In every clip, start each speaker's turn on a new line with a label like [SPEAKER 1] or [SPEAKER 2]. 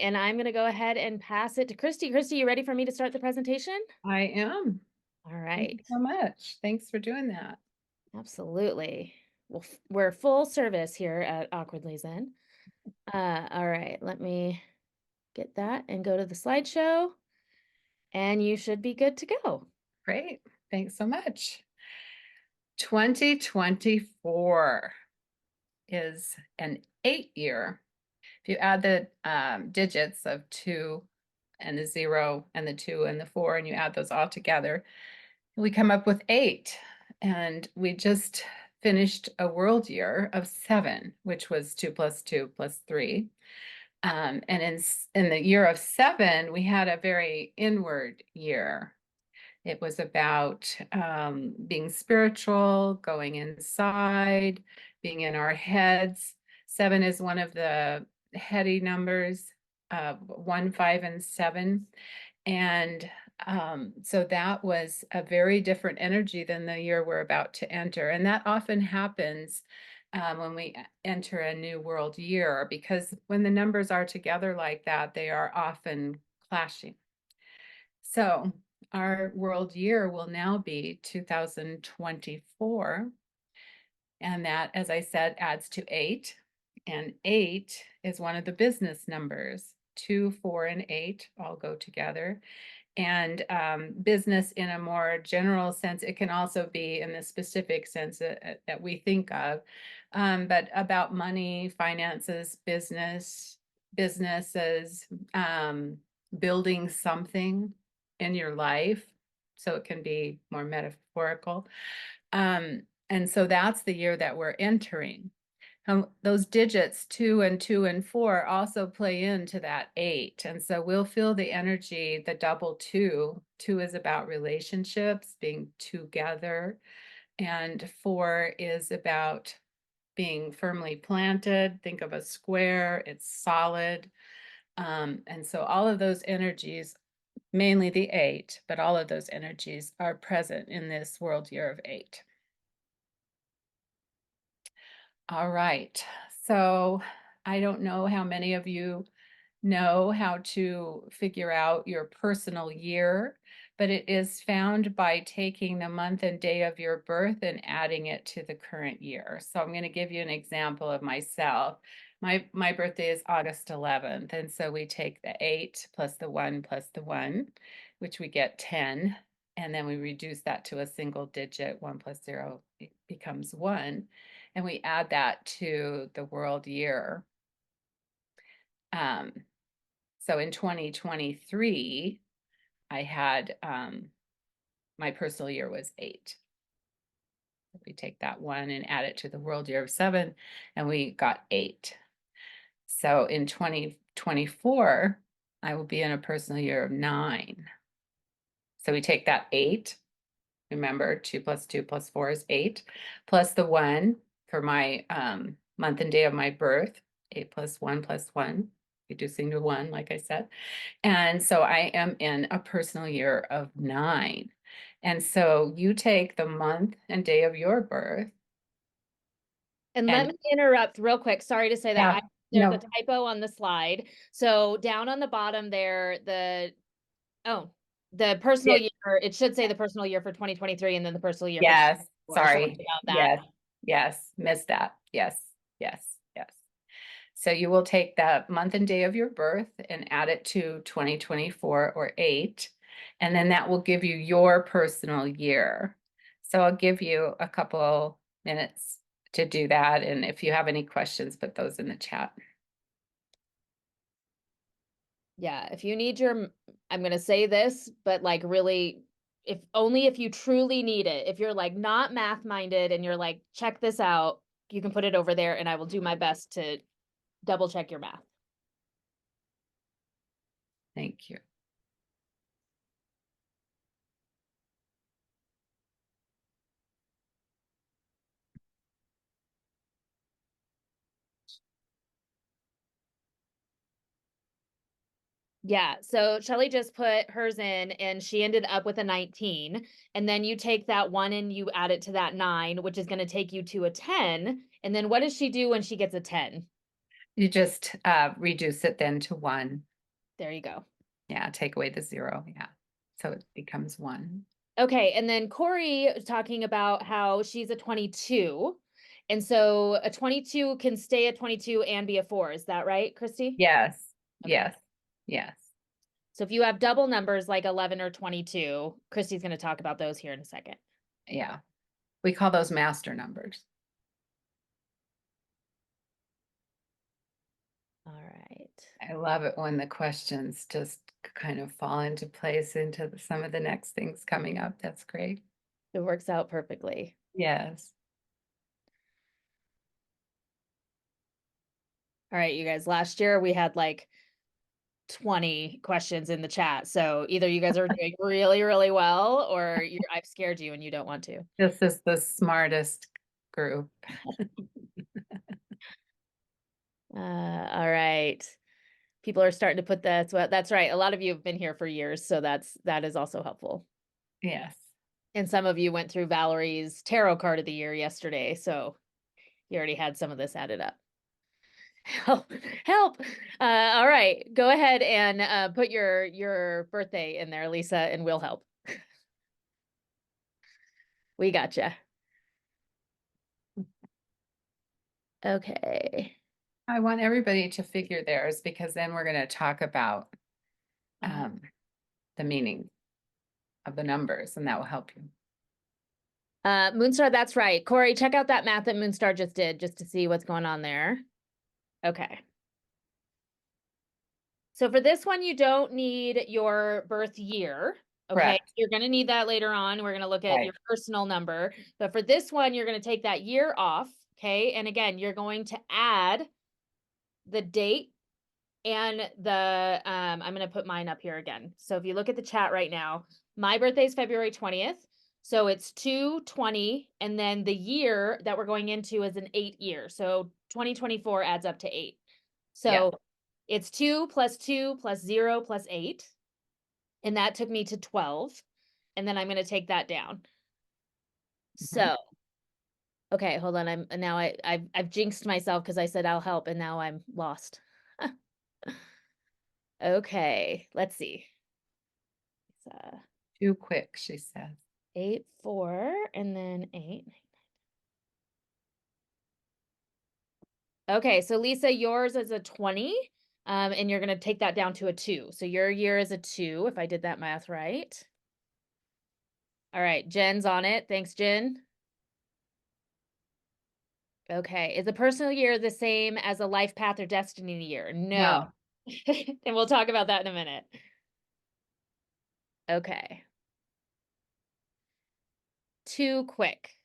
[SPEAKER 1] and I'm going to go ahead and pass it to Christy. Christy, you ready for me to start the presentation?
[SPEAKER 2] I am.
[SPEAKER 1] All
[SPEAKER 2] Thank you
[SPEAKER 1] right.
[SPEAKER 2] so much. Thanks for doing that.
[SPEAKER 1] Absolutely. Well, we're full service here at Awkwardly Zen. All right, let me get that and go to the slideshow, and you should be good to go.
[SPEAKER 2] Great. Thanks so much. 2024 is an 8 year. If you add the digits of 2 and the 0 and the 2 and the 4, and you add those all together, we come up with 8. And we just finished a world year of 7, which was 2 plus 2 plus 3. And in the year of 7, we had a very inward year. It was about being spiritual, going inside, being in our heads. 7 is one of the heady numbers, 1, 5, and 7. And so that was a very different energy than the year we're about to enter. And that often happens when we enter a new world year, because when the numbers are together like that, they are often clashing. So our world year will now be 2024. And that, as I said, adds to 8. And 8 is one of the business numbers. 2, 4, and 8 all go together. And business in a more general sense, it can also be in the specific sense that we think of, but about money, finances, businesses, building something in your life. So it can be more metaphorical. And so that's the year that we're entering. Those digits 2 and 2 and 4 also play into that 8. And so we'll feel the energy, the double 2. 2 is about relationships, being together. And 4 is about being firmly planted. Think of a square, it's solid. And so all of those energies, mainly the 8, but all of those energies are present in this world year of 8. All right, so I don't know how many of you know how to figure out your personal year, but it is found by taking the month and day of your birth and adding it to the current year. So I'm going to give you an example of myself. My birthday is August 11th, and so we take the 8 plus the 1 plus the 1, which we get 10, and then we reduce that to a single digit. 1 plus 0 becomes 1, and we add that to the world year. So in 2023, I had my personal year was 8. We take that 1 and add it to the world year of 7, and we got 8. So in 2024, I will be in a personal year of 9. So we take that 8. Remember, 2 plus 2 plus 4 is 8, plus the 1 for my month and day of my birth. 8 plus 1 plus 1, reducing to 1, like I said. And so I am in a personal year of 9. And so you take the month and day of your birth.
[SPEAKER 1] And let
[SPEAKER 2] And
[SPEAKER 1] me interrupt real quick. Sorry to say that.
[SPEAKER 2] yeah,
[SPEAKER 1] There's a
[SPEAKER 2] no,
[SPEAKER 1] typo on the slide. So down on the bottom there, the personal
[SPEAKER 2] it,
[SPEAKER 1] year, it should say the personal year for 2023 and then the personal year for
[SPEAKER 2] yes,
[SPEAKER 1] 2024. Sorry
[SPEAKER 2] sorry.
[SPEAKER 1] about that.
[SPEAKER 2] Yes, missed that. Yes, yes, yes. So you will take the month and day of your birth and add it to 2024 or 8, and then that will give you your personal year. So I'll give you a couple minutes to do that, and if you have any questions, put those in the chat.
[SPEAKER 1] Yeah, if you need I'm going to say this, but like really, if only if you truly need it. If you're like not math minded and you're like, check this out, you can put it over there and I will do my best to double check your math.
[SPEAKER 2] Thank you.
[SPEAKER 1] Yeah, so Shelly just put hers in and she ended up with a 19. And then you take that 1 and you add it to that 9, which is going to take you to a 10. And then what does she do when she gets a 10?
[SPEAKER 2] You just reduce it then to 1.
[SPEAKER 1] There you go.
[SPEAKER 2] Yeah, take away the 0. Yeah. So it becomes 1.
[SPEAKER 1] Okay, and then Corey is talking about how she's a 22. And so a 22 can stay a 22 and be a 4. Is that right, Christy?
[SPEAKER 2] Yes.
[SPEAKER 1] Okay.
[SPEAKER 2] Yes. Yes.
[SPEAKER 1] So if you have double numbers like 11 or 22, Christy's going to talk about those here in a second.
[SPEAKER 2] Yeah. We call those master numbers.
[SPEAKER 1] All right.
[SPEAKER 2] I love it when the questions just kind of fall into place into some of the next things coming up. That's great.
[SPEAKER 1] It works out perfectly.
[SPEAKER 2] Yes.
[SPEAKER 1] All right, you guys, last year we had like 20 questions in the chat. So either you guys are doing really, really well, or I've scared you and you don't want to.
[SPEAKER 2] This is the smartest group.
[SPEAKER 1] All right. People are starting to put that. So that's right. A lot of you have been here for years, so that is also helpful.
[SPEAKER 2] Yes.
[SPEAKER 1] And some of you went through Valerie's tarot card of the year yesterday, so you already had some of this added up. Help, help. All right, go ahead and put your birthday in there, Lisa, and we'll help. We gotcha. Okay.
[SPEAKER 2] I want everybody to figure theirs because then we're going to talk about the meaning of the numbers, and that will help you.
[SPEAKER 1] Moonstar, that's right. Corey, check out that math that Moonstar just did just to see what's going on there. Okay. So for this one, you don't need your birth year. Okay.
[SPEAKER 2] Correct.
[SPEAKER 1] You're going to need that later on. We're going to look at
[SPEAKER 2] Right.
[SPEAKER 1] your personal number. But for this one, you're going to take that year off. Okay. And again, you're going to add the date and the, I'm going to put mine up here again. So if you look at the chat right now, my birthday is February 20th. So it's 2/20. And then the year that we're going into is an 8 year. So 2024 adds up to 8. So
[SPEAKER 2] Yeah.
[SPEAKER 1] it's 2 + 2 + 0 + 8. And that took me to 12. And then I'm going to take that down. So, okay, hold on. I've jinxed myself because I said I'll help and now I'm lost. Okay, let's see. It's
[SPEAKER 2] Too quick, she says.
[SPEAKER 1] 8, 4, and then 8. Okay, so Lisa, yours is a 20, and you're going to take that down to a 2. So your year is a 2, if I did that math right. All right, Jen's on it. Thanks, Jen. Okay, is the personal year the same as a life path or destiny year? No. And we'll talk about that in a minute. Okay. Too quick.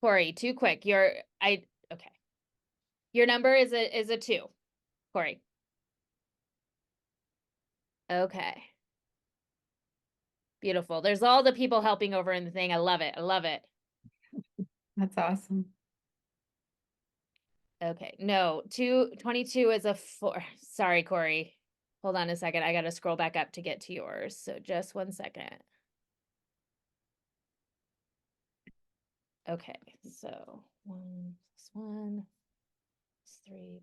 [SPEAKER 1] Corey, too quick. Okay. Your number is a 2, Corey. Okay. Beautiful. There's all the people helping over in the thing. I love it. I love it.
[SPEAKER 2] That's awesome.
[SPEAKER 1] Okay. No, 22 is a 4. Sorry, Corey. Hold on a second. I got to scroll back up to get to yours. So just 1 second. Okay. So 1 + 1 + 3 + 8,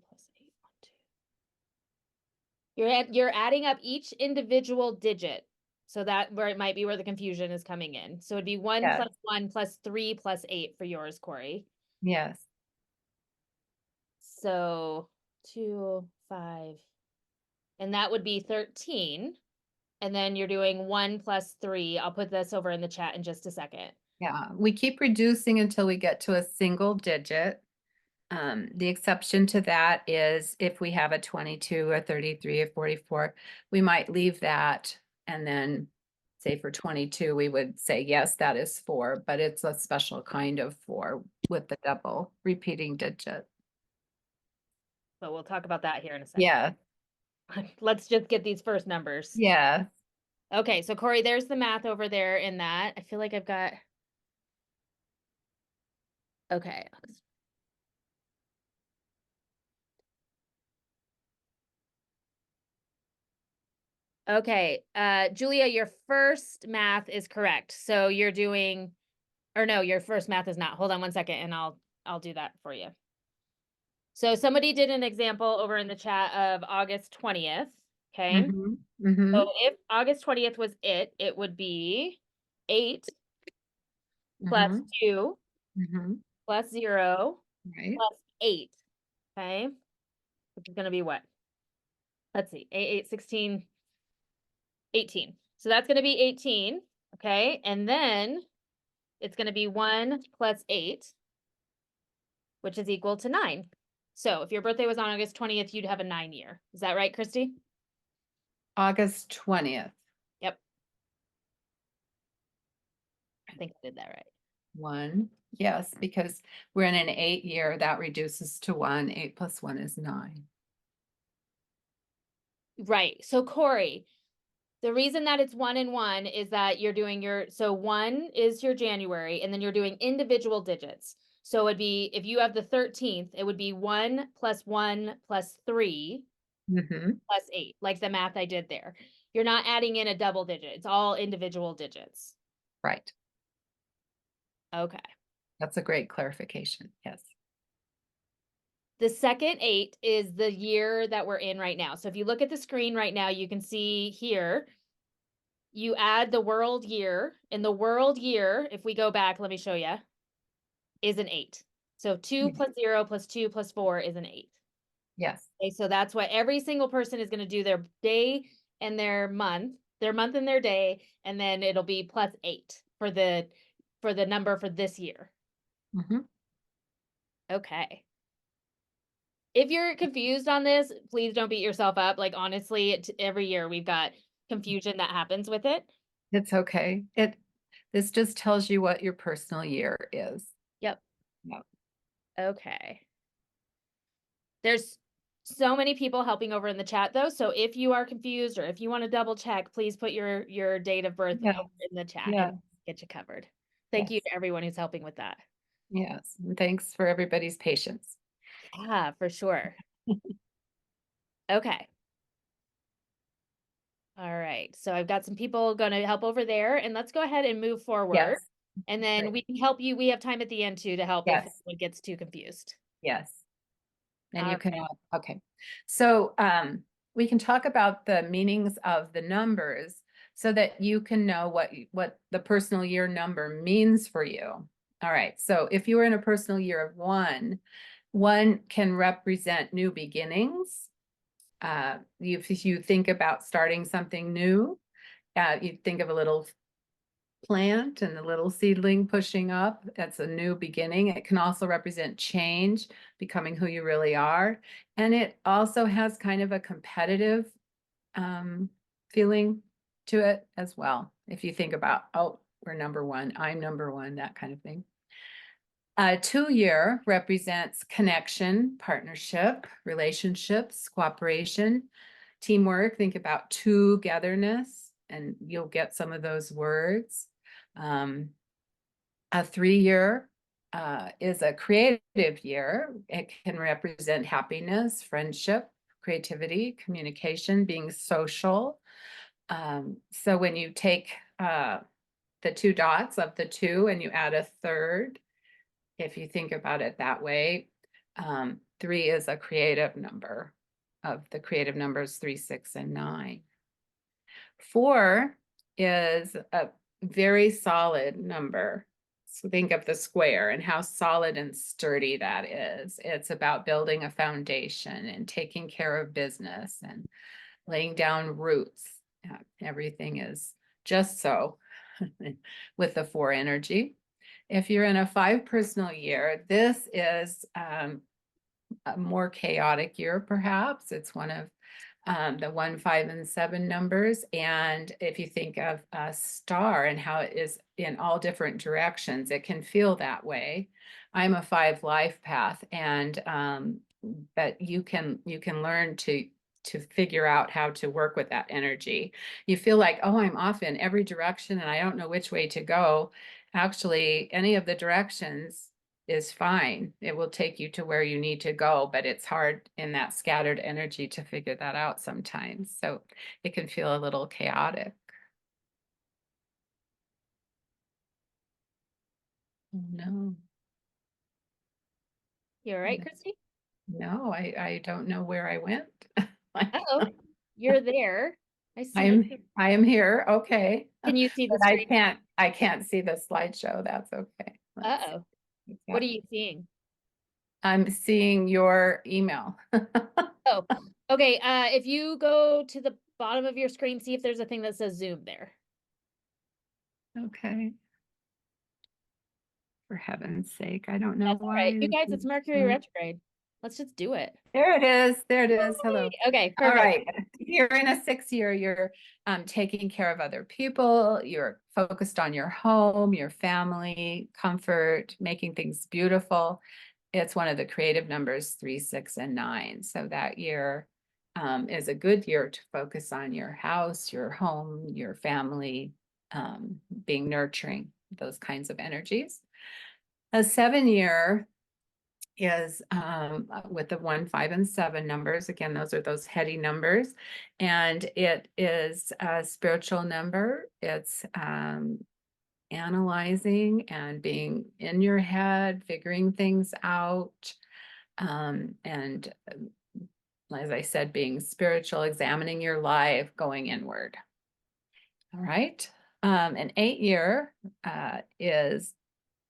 [SPEAKER 1] 1, 2. You're adding up each individual digit. So that where it might be where the confusion is coming in. So it'd be 1
[SPEAKER 2] Yes.
[SPEAKER 1] + 1 + 3 + 8 for yours, Corey.
[SPEAKER 2] Yes.
[SPEAKER 1] So 2, 5, and that would be 13. And then you're doing 1 + 3. I'll put this over in the chat in just a second.
[SPEAKER 2] Yeah. We keep reducing until we get to a single digit. The exception to that is if we have a 22, a 33, a 44, we might leave that. And then say for 22, we would say, yes, that is 4, but it's a special kind of 4 with the double repeating digit.
[SPEAKER 1] But we'll talk about that here in a second.
[SPEAKER 2] Yeah.
[SPEAKER 1] Let's just get these first numbers.
[SPEAKER 2] Yeah.
[SPEAKER 1] Okay, so Corey, there's the math over there in that. I feel like I've got. Okay. Okay, Julia, your first math is correct. So you're doing, or no, your first math is not. Hold on 1 second and I'll do that for you. So somebody did an example over in the chat of August 20th. Okay.
[SPEAKER 2] Mm-hmm. Mm-hmm.
[SPEAKER 1] So if August 20th was it would be 8 plus
[SPEAKER 2] Mm-hmm.
[SPEAKER 1] 2
[SPEAKER 2] Mm-hmm.
[SPEAKER 1] plus 0
[SPEAKER 2] Right.
[SPEAKER 1] plus 8. Okay. Which is going to be what? Let's see. 8, 8, 16, 18. So that's going to be 18. Okay. And then it's going to be 1 plus 8, which is equal to 9. So if your birthday was on August 20th, you'd have a 9 year. Is that right, Christy?
[SPEAKER 2] August 20th.
[SPEAKER 1] Yep. I think I did that right.
[SPEAKER 2] 1. Yes, because we're in an 8 year, that reduces to 1. 8 plus 1 is 9.
[SPEAKER 1] Right. So Corey, the reason that it's 1 and 1 is that you're doing so 1 is your January, and then you're doing individual digits. So it'd be, if you have the 13th, it would be 1 plus 1 plus 3
[SPEAKER 2] Mm-hmm.
[SPEAKER 1] plus 8, like the math I did there. You're not adding in a double digit. It's all individual digits.
[SPEAKER 2] Right.
[SPEAKER 1] Okay.
[SPEAKER 2] That's a great clarification. Yes.
[SPEAKER 1] The second 8 is the year that we're in right now. So if you look at the screen right now, you can see here, you add the world year. And the world year, if we go back, let me show you, is an 8. So 2 plus 0 plus 2 plus 4 is an 8.
[SPEAKER 2] Yes.
[SPEAKER 1] Okay, so that's what every single person is going to do, their day and their month and their day, and then it'll be plus 8 for the number for this year.
[SPEAKER 2] Mm-hmm.
[SPEAKER 1] Okay. If you're confused on this, please don't beat yourself up. Like, honestly, every year we've got confusion that happens with it.
[SPEAKER 2] It's okay. This just tells you what your personal year is.
[SPEAKER 1] Yep.
[SPEAKER 2] Yep.
[SPEAKER 1] Okay. There's so many people helping over in the chat though. So if you are confused or if you want to double check, please put your date of birth
[SPEAKER 2] Yes.
[SPEAKER 1] over in the chat
[SPEAKER 2] Yeah.
[SPEAKER 1] and get you covered. Thank you
[SPEAKER 2] Yes.
[SPEAKER 1] to everyone who's helping with that.
[SPEAKER 2] Yes. And thanks for everybody's patience.
[SPEAKER 1] Yeah, for sure. Okay. All right. So I've got some people going to help over there, and let's go ahead and move forward.
[SPEAKER 2] Yes.
[SPEAKER 1] And then
[SPEAKER 2] Great.
[SPEAKER 1] we can help you. We have time at the end too to help if
[SPEAKER 2] Yes.
[SPEAKER 1] anyone gets too confused.
[SPEAKER 2] Yes. And
[SPEAKER 1] All
[SPEAKER 2] you can,
[SPEAKER 1] right.
[SPEAKER 2] okay. So we can talk about the meanings of the numbers so that you can know what the personal year number means for you. All right. So if you were in a personal year of 1, 1 can represent new beginnings. If you think about starting something new, you think of a little plant and the little seedling pushing up. That's a new beginning. It can also represent change, becoming who you really are. And it also has kind of a competitive feeling to it as well. If you think about, oh, we're number 1, I'm number 1, that kind of thing. 2 year represents connection, partnership, relationships, cooperation, teamwork. Think about togetherness, and you'll get some of those words. A 3 year is a creative year. It can represent happiness, friendship, creativity, communication, being social. So when you take the 2 dots of the 2 and you add a third, if you think about it that way, 3 is a creative number. Of the creative numbers 3, 6, and 9. 4 is a very solid number. So think of the square and how solid and sturdy that is. It's about building a foundation and taking care of business and laying down roots. Everything is just so with the 4 energy. If you're in a 5 personal year, this is a more chaotic year, perhaps. It's one of the 1, 5, and 7 numbers. And if you think of a star and how it is in all different directions, it can feel that way. I'm a 5 life path, and but you can learn to figure out how to work with that energy. You feel like, oh, I'm off in every direction and I don't know which way to go. Actually, any of the directions is fine. It will take you to where you need to go, but it's hard in that scattered energy to figure that out sometimes. So it can feel a little chaotic. Oh, no.
[SPEAKER 1] You all right, Christy?
[SPEAKER 2] No, I don't know where I went.
[SPEAKER 1] Uh-oh. You're there. I
[SPEAKER 2] I
[SPEAKER 1] see you.
[SPEAKER 2] am I am here. Okay.
[SPEAKER 1] Can you see the
[SPEAKER 2] But
[SPEAKER 1] screen?
[SPEAKER 2] I can't see the slideshow. That's okay. Let's see.
[SPEAKER 1] Uh-oh.
[SPEAKER 2] Yeah.
[SPEAKER 1] What are you seeing?
[SPEAKER 2] I'm seeing your email.
[SPEAKER 1] Oh, okay. If you go to the bottom of your screen, see if there's a thing that says Zoom there.
[SPEAKER 2] Okay. For heaven's sake. I don't know
[SPEAKER 1] That's all right.
[SPEAKER 2] why.
[SPEAKER 1] You guys, it's Mercury retrograde. Let's just do it.
[SPEAKER 2] There it is. There it is. Hello.
[SPEAKER 1] Okay,
[SPEAKER 2] All
[SPEAKER 1] perfect.
[SPEAKER 2] right. You're in a 6 year, you're taking care of other people. You're focused on your home, your family, comfort, making things beautiful. It's one of the creative numbers, 3, 6, and 9. So that year is a good year to focus on your house, your home, your family, being nurturing, those kinds of energies. A 7 year is with the 1, 5, and 7 numbers. Again, those are those heady numbers. And it is a spiritual number. It's analyzing and being in your head, figuring things out. And as I said, being spiritual, examining your life, going inward. All right. An 8 year is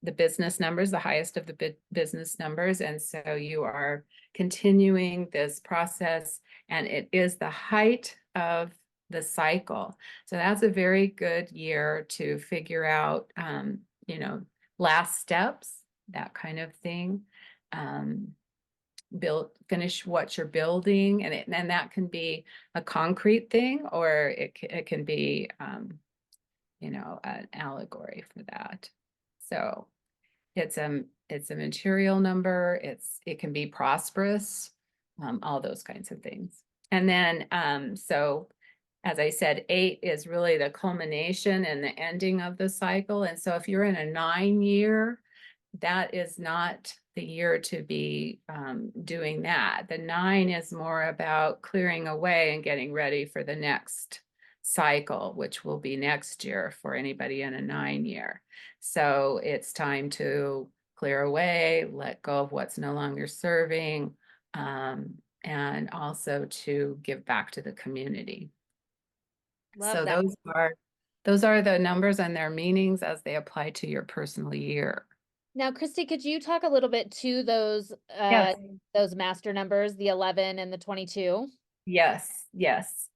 [SPEAKER 2] the business numbers, the highest of the business numbers. And so you are continuing this process, and it is the height of the cycle. So that's a very good year to figure out, last steps, that kind of thing. Finish what you're building, and that can be a concrete thing, or it can be, an allegory for that. So it's a material number. It can be prosperous, all those kinds of things. And then so as I said, 8 is really the culmination and the ending of the cycle. And so if you're in a 9 year, that is not the year to be doing that. The 9 is more about clearing away and getting ready for the next cycle, which will be next year for anybody in a 9 year. So it's time to clear away, let go of what's no longer serving, and also to give back to the community.
[SPEAKER 1] Love
[SPEAKER 2] So
[SPEAKER 1] that.
[SPEAKER 2] those are the numbers and their meanings as they apply to your personal year.
[SPEAKER 1] Now, Christy, could you talk a little bit to
[SPEAKER 2] Yes,
[SPEAKER 1] those master numbers, the 11 and the 22?
[SPEAKER 2] yes, yes.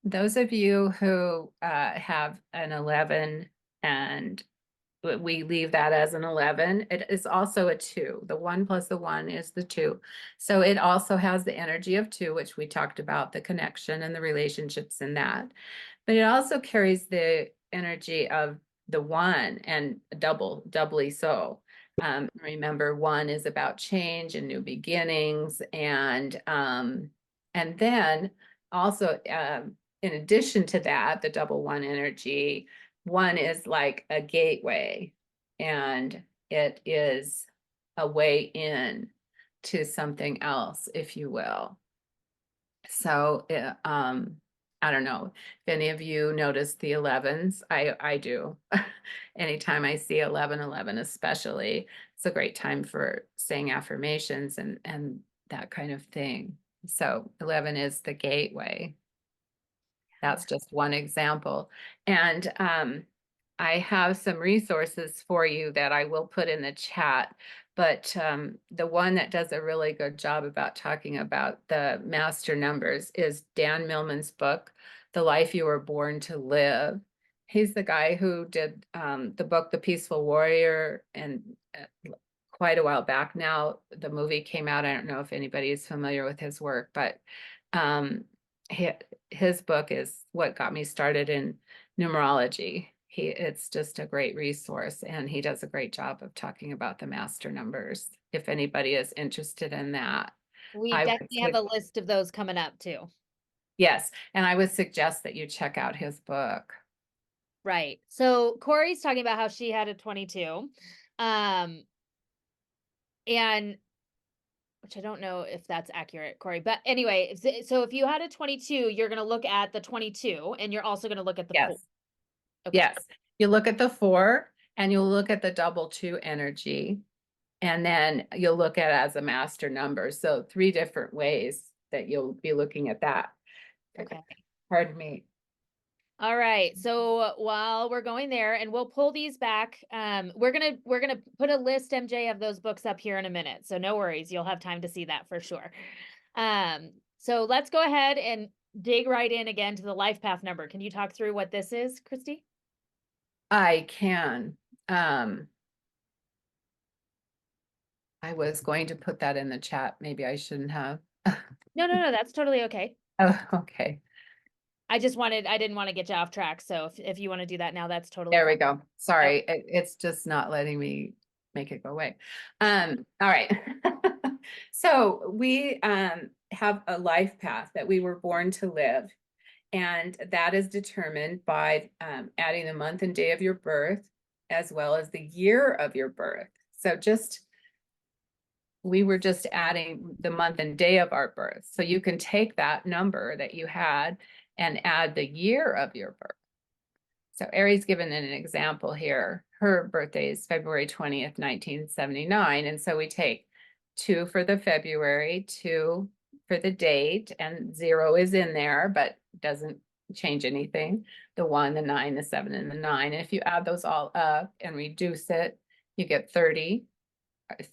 [SPEAKER 2] Those of you who have an 11, and we leave that as an 11, it is also a 2. The 1 plus the 1 is the 2. So it also has the energy of 2, which we talked about, the connection and the relationships in that. But it also carries the energy of the 1, and doubly so. Remember, 1 is about change and new beginnings, and then also, in addition to that, the double 1 energy, 1 is like a gateway, and it is a way in to something else, if you will. So, I don't know if any of you notice the 11s. I do. Anytime I see 11, especially, it's a great time for saying affirmations and that kind of thing. So 11 is the gateway. That's just one example. And I have some resources for you that I will put in the chat. But the one that does a really good job about talking about the master numbers is Dan Millman's book, The Life You Were Born to Live. He's the guy who did the book, The Peaceful Warrior, and quite a while back now. The movie came out. I don't know if anybody is familiar with his work, but um, his book is what got me started in numerology. It's just a great resource, and he does a great job of talking about the master numbers. If anybody is interested in that,
[SPEAKER 1] We
[SPEAKER 2] I would
[SPEAKER 1] definitely have a list of those coming up too.
[SPEAKER 2] yes, and I would suggest that you check out his book.
[SPEAKER 1] Right. So Corey's talking about how she had a 22. Um, and which I don't know if that's accurate, Corey. But anyway, so if you had a 22, you're going to look at the 22, and you're also going to look at the 4.
[SPEAKER 2] Yes,
[SPEAKER 1] Okay.
[SPEAKER 2] yes. You look at the 4, and you'll look at the double 2 energy, and then you'll look at it as a master number. So 3 different ways that you'll be looking at that.
[SPEAKER 1] Okay.
[SPEAKER 2] Pardon me.
[SPEAKER 1] All right. So while we're going there, and we'll pull these back, we're gonna put a list, MJ, of those books up here in a minute. So no worries, you'll have time to see that for sure. So let's go ahead and dig right in again to the life path number. Can you talk through what this is, Christy?
[SPEAKER 2] I can. I was going to put that in the chat. Maybe I shouldn't have.
[SPEAKER 1] No, that's totally okay.
[SPEAKER 2] Oh, okay.
[SPEAKER 1] I didn't want to get you off track. So if you want to do that now, that's totally
[SPEAKER 2] There we
[SPEAKER 1] fine.
[SPEAKER 2] go. Sorry, it's just not letting me make it go away. All right. So we have a life path that we were born to live, and that is determined by adding the month and day of your birth, as well as the year of your birth. So we were just adding the month and day of our birth. So you can take that number that you had and add the year of your birth. So Aries given an example here. Her birthday is February 20th, 1979. And so we take 2 for the February, 2 for the date, and 0 is in there, but doesn't change anything. The 1, the 9, the 7, and the 9. And if you add those all up and reduce it, you get 30,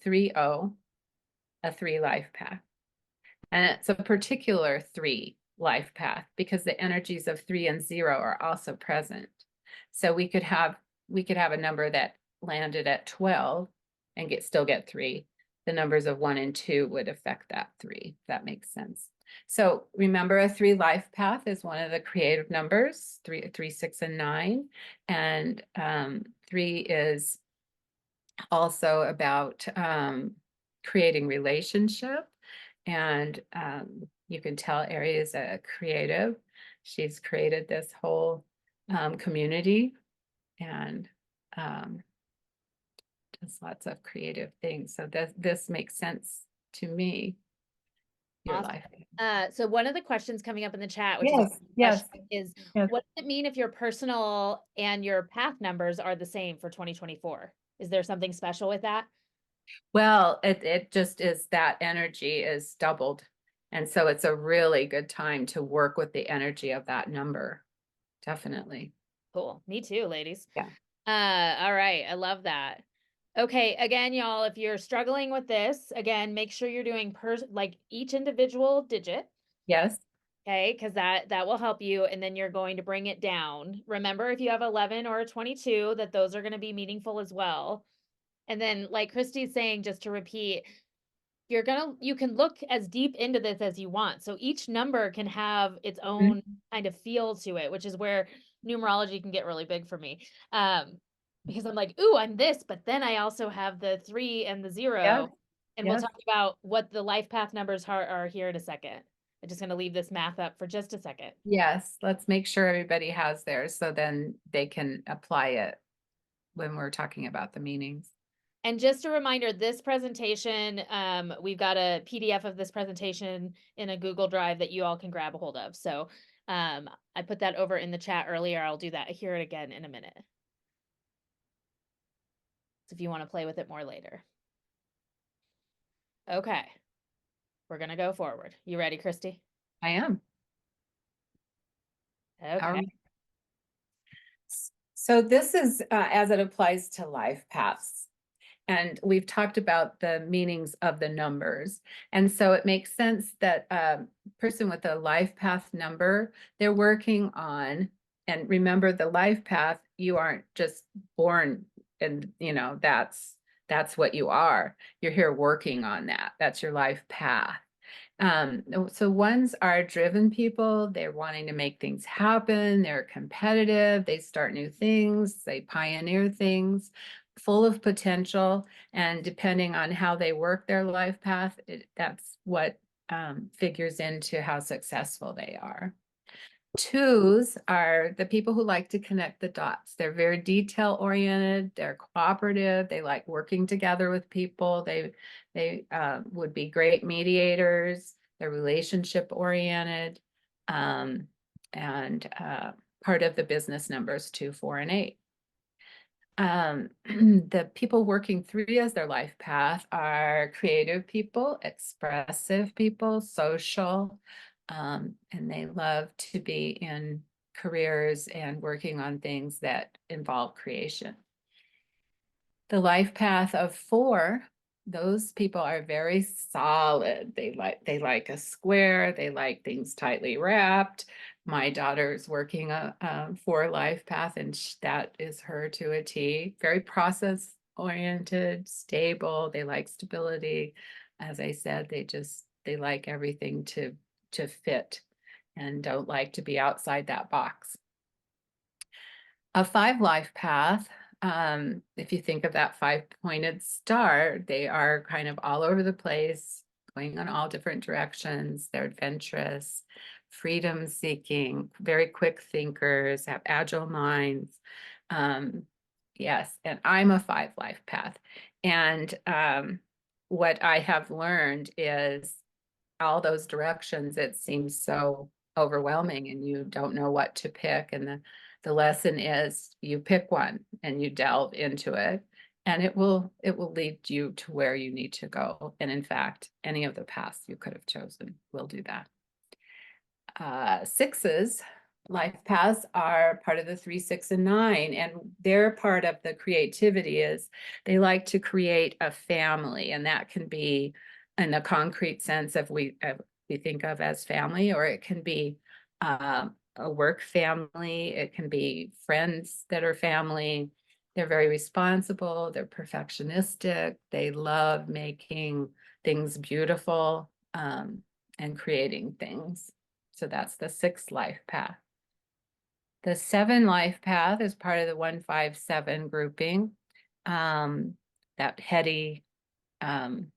[SPEAKER 2] 30, a 3 life path. And it's a particular 3 life path because the energies of 3 and 0 are also present. So we could have a number that landed at 12 and still get 3. The numbers of 1 and 2 would affect that 3, if that makes sense. So remember, a 3 life path is one of the creative numbers, 3, 6, and 9. And 3 is also about creating relationship. And you can tell Aries is a creative. She's created this whole community and does lots of creative things. So this makes sense to me. Your
[SPEAKER 1] Awesome.
[SPEAKER 2] life.
[SPEAKER 1] So one of the questions coming up in the chat, which
[SPEAKER 2] Yes,
[SPEAKER 1] is
[SPEAKER 2] yes,
[SPEAKER 1] is
[SPEAKER 2] yes.
[SPEAKER 1] what does it mean if your personal and your path numbers are the same for 2024? Is there something special with that?
[SPEAKER 2] Well, it just is that energy is doubled. And so it's a really good time to work with the energy of that number. Definitely.
[SPEAKER 1] Cool. Me too, ladies.
[SPEAKER 2] Yeah.
[SPEAKER 1] All right. I love that. Okay, again, y'all, if you're struggling with this, again, make sure you're doing like each individual digit.
[SPEAKER 2] Yes.
[SPEAKER 1] Okay, because that will help you, and then you're going to bring it down. Remember, if you have 11 or a 22, that those are going to be meaningful as well. And then, like Christy's saying, just to repeat, you can look as deep into this as you want. So each number can have its own kind of feel to it, which is where numerology can get really big for me. Because I'm like, ooh, I'm this, but then I also have the 3 and the 0.
[SPEAKER 2] Yes.
[SPEAKER 1] And we'll
[SPEAKER 2] Yes.
[SPEAKER 1] talk about what the life path numbers are here in a second. I'm just going to leave this math up for just a second.
[SPEAKER 2] Yes. Let's make sure everybody has theirs so then they can apply it when we're talking about the meanings.
[SPEAKER 1] And just a reminder, this presentation, we've got a PDF of this presentation in a Google Drive that you all can grab a hold of. So I put that over in the chat earlier. I'll do that here again in a minute. So if you want to play with it more later. Okay. We're going to go forward. You ready, Christy?
[SPEAKER 2] I am.
[SPEAKER 1] Okay.
[SPEAKER 2] So this is as it applies to life paths. And we've talked about the meanings of the numbers. And so it makes sense that a person with a life path number, they're working on, and remember the life path, you aren't just born and, that's what you are. You're here working on that. That's your life path. So ones are driven people. They're wanting to make things happen. They're competitive. They start new things. They pioneer things, full of potential. And depending on how they work their life path, that's what figures into how successful they are. Twos are the people who like to connect the dots. They're very detail oriented. They're cooperative. They like working together with people. They would be great mediators. They're relationship oriented, and part of the business numbers 2, 4, and 8. The people working 3 as their life path are creative people, expressive people, social, And they love to be in careers and working on things that involve creation. The life path of 4, those people are very solid. They like a square. They like things tightly wrapped. My daughter's working a 4 life path, and that is her to a T. Very process oriented, stable. They like stability. As I said, they like everything to fit and don't like to be outside that box. A 5 life path, if you think of that 5-pointed star, they are kind of all over the place, going on all different directions. They're adventurous, freedom seeking, very quick thinkers, have agile minds. Yes, and I'm a 5 life path. And what I have learned is all those directions, it seems so overwhelming and you don't know what to pick. And the lesson is you pick one and you delve into it, and it will lead you to where you need to go. And in fact, any of the paths you could have chosen will do that. 6s life paths are part of the 3, 6, and 9, and their part of the creativity is they like to create a family, and that can be in a concrete sense of we think of as family, or it can be a work family. It can be friends that are family. They're very responsible. They're perfectionistic. They love making things beautiful, and creating things. So that's the 6 life path. The 7 life path is part of the 157 grouping. That heady, and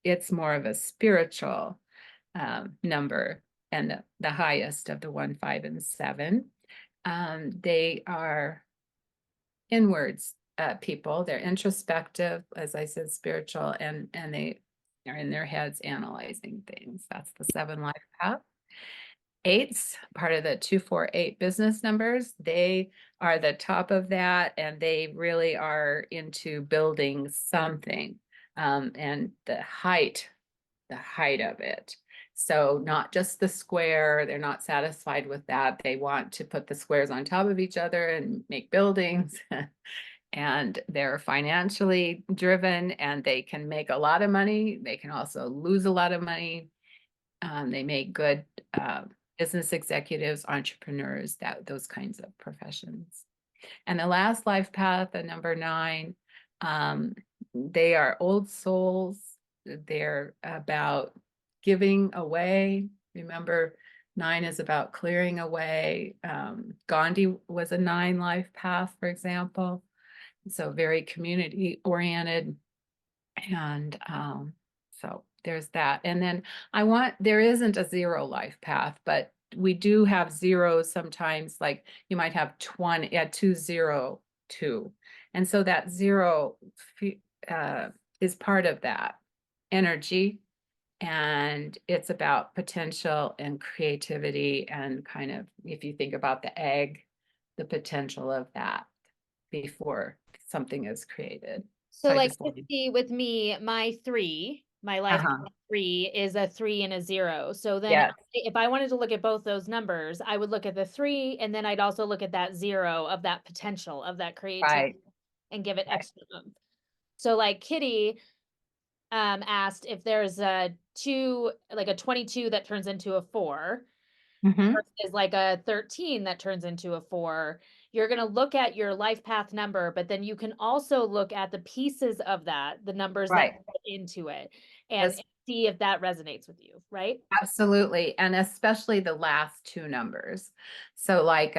[SPEAKER 2] it's more of a spiritual number, and the highest of the 1, 5, and 7. They are inwards people. They're introspective, as I said, spiritual, and they are in their heads analyzing things. That's the 7 life path. 8s, part of the 2, 4, 8 business numbers. They are the top of that, and they really are into building something, and the height of it. So not just the square, they're not satisfied with that. They want to put the squares on top of each other and make buildings. And they're financially driven, and they can make a lot of money. They can also lose a lot of money. They make good business executives, entrepreneurs, those kinds of professions. And the last life path, the number 9, they are old souls. They're about giving away. Remember, 9 is about clearing away. Gandhi was a 9 life path, for example. So very community oriented. And so there's that. And then there isn't a 0 life path, but we do have zeros sometimes, like you might have 20, 202. And so that 0 is part of that energy. And it's about potential and creativity, and kind of, if you think about the egg, the potential of that before something is created.
[SPEAKER 1] So
[SPEAKER 2] So I
[SPEAKER 1] like
[SPEAKER 2] just wanted.
[SPEAKER 1] with me, my life
[SPEAKER 2] Uh-huh.
[SPEAKER 1] 3 is a 3 and a 0. So then
[SPEAKER 2] Yes,
[SPEAKER 1] if I wanted to look at both those numbers, I would look at the 3, and then I'd also look at that 0 of that potential of that
[SPEAKER 2] right,
[SPEAKER 1] creativity and give it
[SPEAKER 2] right.
[SPEAKER 1] extra oomph. So like Kitty asked if there's a 2, like a 22 that turns into a 4
[SPEAKER 2] Mm-hmm.
[SPEAKER 1] versus like a 13 that turns into a 4. You're going to look at your life path number, but then you can also look at the pieces of that, the numbers that
[SPEAKER 2] Right.
[SPEAKER 1] fit into it, and
[SPEAKER 2] That's
[SPEAKER 1] see if that resonates with you, right?
[SPEAKER 2] absolutely. And especially the last 2 numbers. So like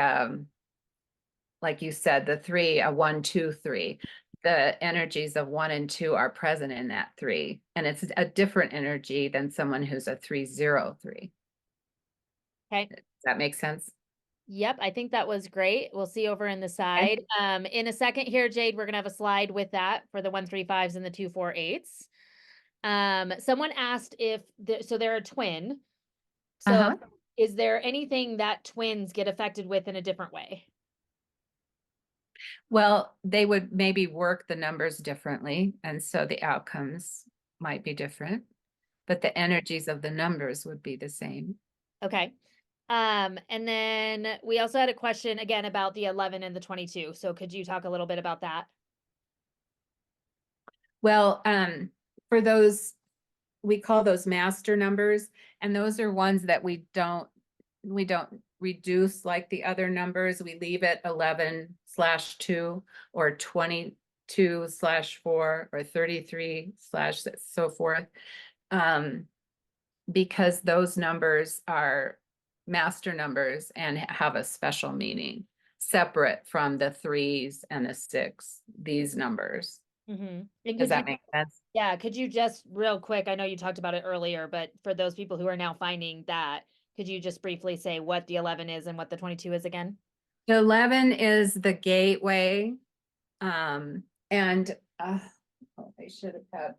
[SPEAKER 2] you said, the 3, a 1, 2, 3. The energies of 1 and 2 are present in that 3. And it's a different energy than someone who's a 3, 0, 3.
[SPEAKER 1] Okay.
[SPEAKER 2] Does that make sense?
[SPEAKER 1] Yep, I think that was great. We'll see over in the
[SPEAKER 2] Okay.
[SPEAKER 1] side. In a second here, Jade, we're gonna have a slide with that for the 135s and the 248s. Someone asked if so they're a twin. So
[SPEAKER 2] Uh-huh.
[SPEAKER 1] is there anything that twins get affected with in a different way?
[SPEAKER 2] Well, they would maybe work the numbers differently, and so the outcomes might be different. but the energies of the numbers would be the same.
[SPEAKER 1] Okay. And then we also had a question again about the 11 and the 22. So could you talk a little bit about that?
[SPEAKER 2] Well, for those, we call those master numbers, and those are ones that we don't reduce like the other numbers. We leave it 11/2 or 22/4 or 33/ so forth. Because those numbers are master numbers and have a special meaning, separate from the 3s and the 6, these numbers.
[SPEAKER 1] And
[SPEAKER 2] Does
[SPEAKER 1] could you,
[SPEAKER 2] that make sense?
[SPEAKER 1] yeah, could you just real quick, I know you talked about it earlier, but for those people who are now finding that, could you just briefly say what the 11 is and what the 22 is again?
[SPEAKER 2] The 11 is the gateway. And oh, I should have had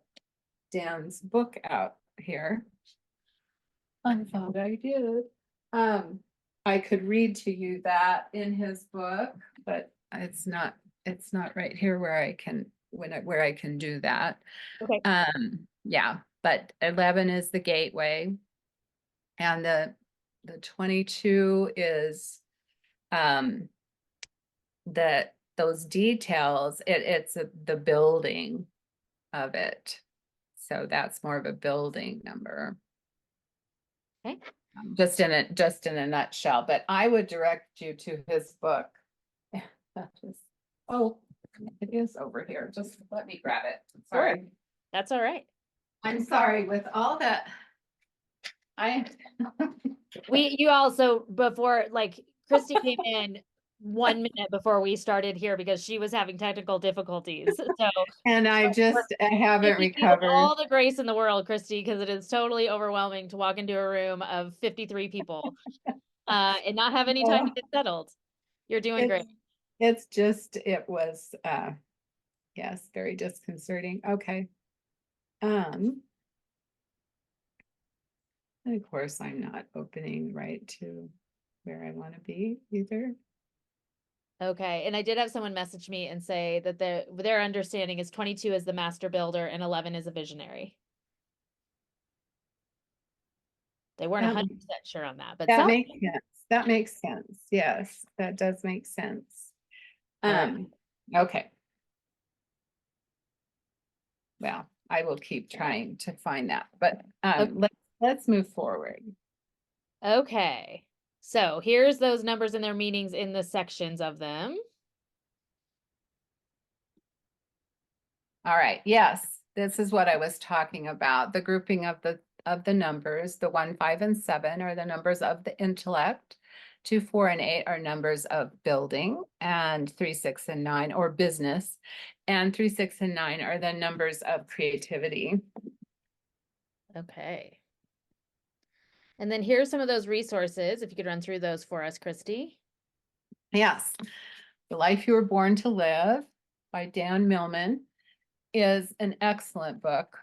[SPEAKER 2] Dan's book out here. I thought I did. I could read to you that in his book, but it's not right here where I can where I can do that.
[SPEAKER 1] Okay.
[SPEAKER 2] Yeah, but 11 is the gateway, and the 22 is those details. It's the building of it. So that's more of a building number.
[SPEAKER 1] Okay.
[SPEAKER 2] Just in a nutshell, but I would direct you to his book. Oh, it is over here. Just let me grab it. Sorry.
[SPEAKER 1] Sure. That's all right.
[SPEAKER 2] I'm sorry with all that.
[SPEAKER 1] You also, before, like, Christie came in 1 minute before we started here because she was having technical difficulties. So
[SPEAKER 2] and I haven't
[SPEAKER 1] giving you
[SPEAKER 2] recovered.
[SPEAKER 1] all the grace in the world, Christie, because it is totally overwhelming to walk into a room of 53 people and not have any time to get settled. You're doing great.
[SPEAKER 2] It's just, it was, yes, very disconcerting. Okay. And of course, I'm not opening right to where I want to be either.
[SPEAKER 1] Okay. And I did have someone message me and say that their understanding is 22 is the master builder and 11 is a visionary. They weren't 100% sure on that, but
[SPEAKER 2] that makes sense. That makes sense. Yes, that does make sense. Okay. Well, I will keep trying to find that, but
[SPEAKER 1] okay.
[SPEAKER 2] let's move forward.
[SPEAKER 1] Okay. So here's those numbers and their meanings in the sections of them.
[SPEAKER 2] All right. Yes, this is what I was talking about. The grouping of the numbers. The 1, 5, and 7 are the numbers of the intellect. 2, 4, and 8 are numbers of building, and 3, 6, and 9 or business, and 3, 6, and 9 are the numbers of creativity.
[SPEAKER 1] Okay. And then here's some of those resources, if you could run through those for us, Christie.
[SPEAKER 2] Yes. The Life You Were Born to Live by Dan Millman is an excellent book.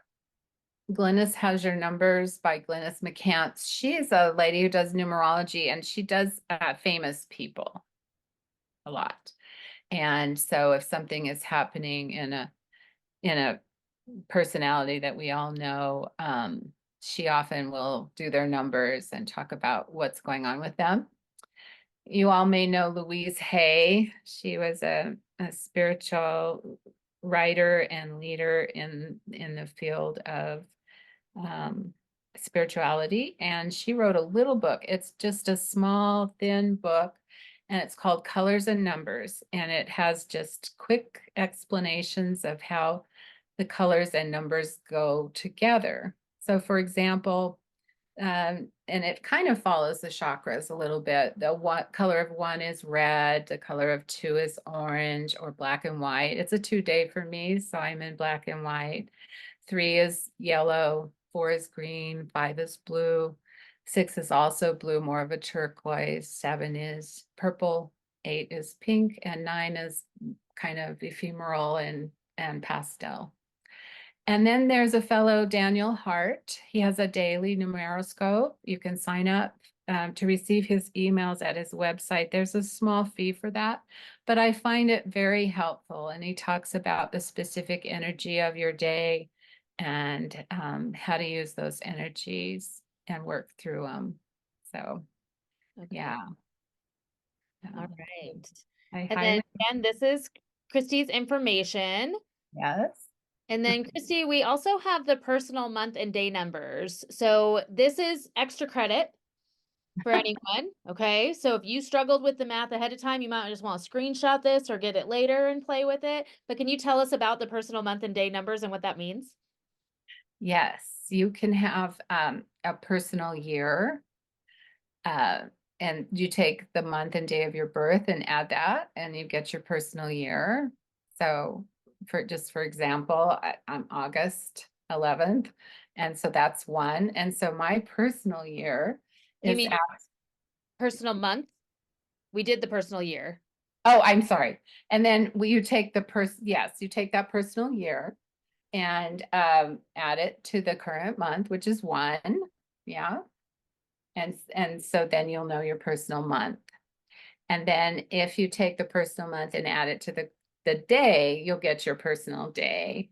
[SPEAKER 2] Glennis Has Your Numbers by Glennis McCants. She's a lady who does numerology, and she does famous people a lot. And so if something is happening in a personality that we all know, she often will do their numbers and talk about what's going on with them. You all may know Louise Hay. She was a spiritual writer and leader in the field of spirituality, and she wrote a little book. It's just a small, thin book, and it's called Colors and Numbers, and it has just quick explanations of how the colors and numbers go together. So for example, and it kind of follows the chakras a little bit. The color of 1 is red, the color of 2 is orange or black and white. It's a 2-day for me, so I'm in black and white. 3 is yellow, 4 is green, 5 is blue, 6 is also blue, more of a turquoise, 7 is purple, 8 is pink, and 9 is kind of ephemeral and pastel. And then there's a fellow, Daniel Hart. He has a daily numeroscope. You can sign up to receive his emails at his website. There's a small fee for that, but I find it very helpful. And he talks about the specific energy of your day and how to use those energies and work through them. So,
[SPEAKER 1] Okay.
[SPEAKER 2] yeah,
[SPEAKER 1] All
[SPEAKER 2] um,
[SPEAKER 1] right.
[SPEAKER 2] I
[SPEAKER 1] And then
[SPEAKER 2] highly,
[SPEAKER 1] again, this is Christie's information.
[SPEAKER 2] yes.
[SPEAKER 1] And then, Christy, we also have the personal month and day numbers. So this is extra credit for anyone. Okay. So if you struggled with the math ahead of time, you might just want to screenshot this or get it later and play with it. But can you tell us about the personal month and day numbers and what that means?
[SPEAKER 2] Yes, you can have a personal year, uh, and you take the month and day of your birth and add that, and you get your personal year. So, for example, I'm August 11th, and so that's one. And so my personal year
[SPEAKER 1] You
[SPEAKER 2] is
[SPEAKER 1] mean
[SPEAKER 2] at,
[SPEAKER 1] your personal month? We did the personal year.
[SPEAKER 2] oh, I'm sorry. And then you take yes, you take that personal year and add it to the current month, which is one. Yeah. And so then you'll know your personal month. And then if you take the personal month and add it to the day, you'll get your personal day.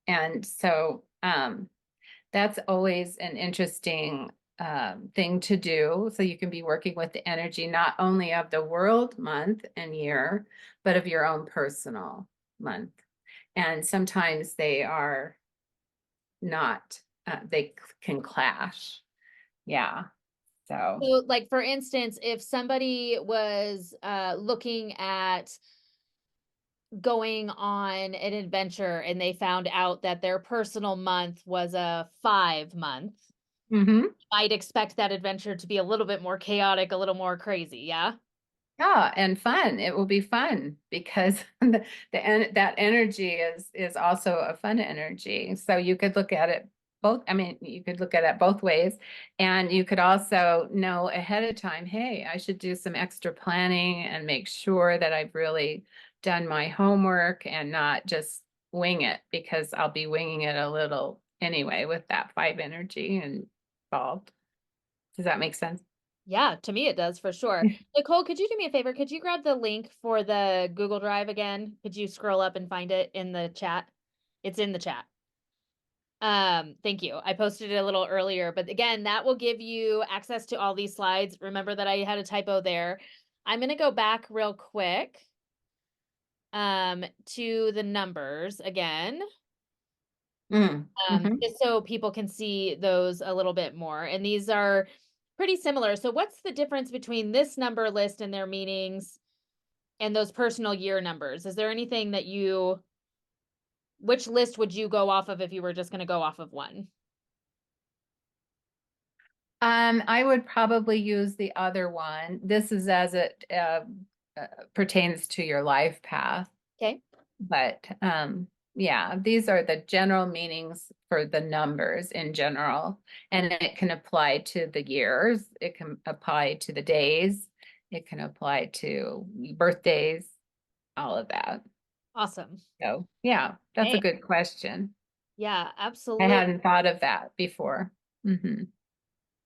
[SPEAKER 2] And so that's always an interesting thing to do. So you can be working with the energy not only of the world month and year, but of your own personal month. And sometimes they are not, they can clash. Yeah. So.
[SPEAKER 1] So, like for instance, if somebody was looking at going on an adventure and they found out that their personal month was a 5 month,
[SPEAKER 2] Mhm.
[SPEAKER 1] I'd expect that adventure to be a little bit more chaotic, a little more crazy. Yeah.
[SPEAKER 2] Yeah, and fun. It will be fun because that energy is also a fun energy. So you could look at it both. I mean, you could look at it both ways, and you could also know ahead of time, hey, I should do some extra planning and make sure that I've really done my homework and not just wing it because I'll be winging it a little anyway with that five energy involved. Does that make sense?
[SPEAKER 1] Yeah, to me it does for sure. Nicole, could you do me a favor? Could you grab the link for the Google Drive again? Could you scroll up and find it in the chat? It's in the chat. Thank you. I posted it a little earlier, but again, that will give you access to all these slides. Remember that I had a typo there. I'm going to go back real quick to the numbers again.
[SPEAKER 2] Mm-hmm.
[SPEAKER 1] Just so people can see those a little bit more. And these are pretty similar. So what's the difference between this number list and their meanings and those personal year numbers? Is there anything that which list would you go off of if you were just going to go off of one?
[SPEAKER 2] I would probably use the other one. This is as it pertains to your life path.
[SPEAKER 1] Okay.
[SPEAKER 2] But yeah, these are the general meanings for the numbers in general. And it can apply to the years, it can apply to the days, it can apply to birthdays, all of that.
[SPEAKER 1] Awesome.
[SPEAKER 2] So yeah, that's a
[SPEAKER 1] Hey.
[SPEAKER 2] good question.
[SPEAKER 1] Yeah,
[SPEAKER 2] I
[SPEAKER 1] absolutely.
[SPEAKER 2] hadn't thought of that before. Hmm.